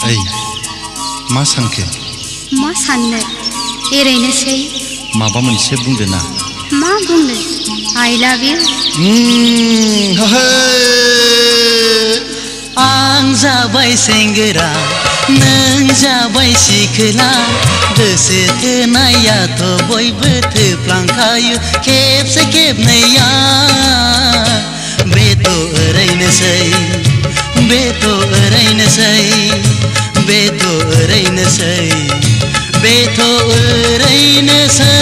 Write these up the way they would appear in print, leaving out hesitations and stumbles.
ओइ मा सानखो? मा साननो ओरैनोसै। माबा मोनसे बुंदो ना। मा बुंनो? I love you। आं जाबाय सेंग्रा नों जाबाय सिख्ला गोसो थोनायाथ' बयबो थोफ्लांखायो खेबसे खेबनैया बेथ' ओरैनोसै बेथ' ओरैनोसै बेथ' ओरैनोसै बेथ' ओरैनोसै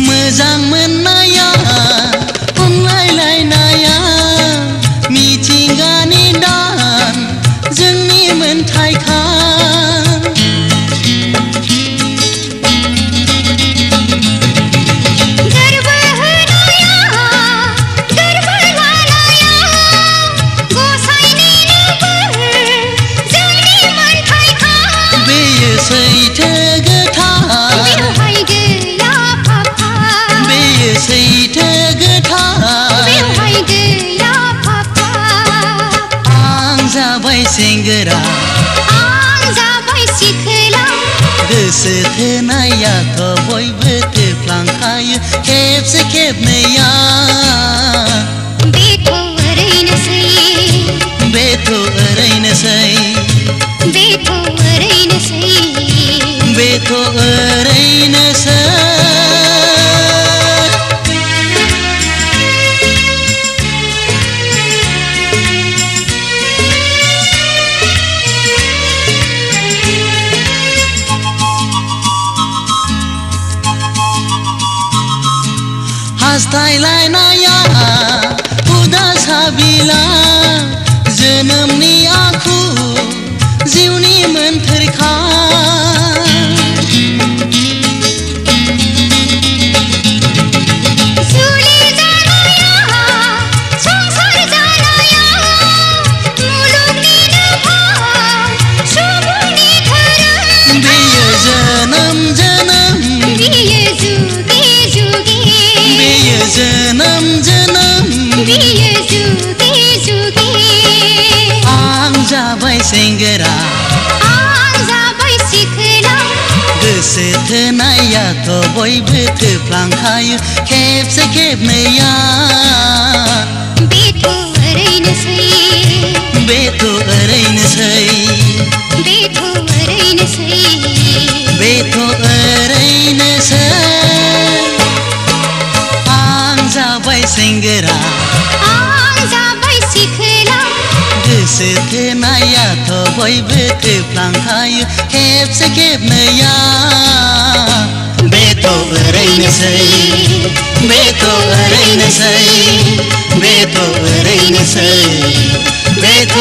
मोजां मोननाया अनलायलायनाया मिथिंगानि दान जोंनि मोनथायखा गोरबो होनाया गोरबो लानाया गसाइनिनो बोर जोंनि मोनथायखा बेयो सैथो सैथो गोथार बेवहाय गैया फाफा आं जाबाय सेंग्रा आं जाबाय सिख्ला गोसो थोनायाथ' बयबो थोफ्लांखायो खेबसे खेबनैया बेथ' ओरैनोसै बेथ' ओरैनोसै बेथ' ओरैनोसै बेथ' ओरैनोसै हास्थायलायनाया उदास हाबिला जोनोमनि आखु जिउनि मोन्थोरखा जुलि जानाया संसार जानाया मुलुगनिनो भाव सुबुंनि धोरोम बेयो जोनोम जोनोम बियो जुगे जुगे बेयो जोनोम जोनोम बियो जुगे जुगे आं जाबाय सेंग्रा आं जाबाय सिख्ला गोसो थोनायाथ' बयबो थोफ्लांखायो खेबसे खेबनैया बेथ' ओरैनोसै बेथ' ओरैनोसै बेथ' ओरैनोसै बेथ' ओरैनोसै आं जाबाय सेंग्रा आं जाबाय सिख्ला गोसो थोनायाथ' बयबो थोफ्लांखायो खेबसे खेबनैया बेथ' ओरैनोसै बेथ' ओरैनोसै बेथ' ओरैनोसै बेथ'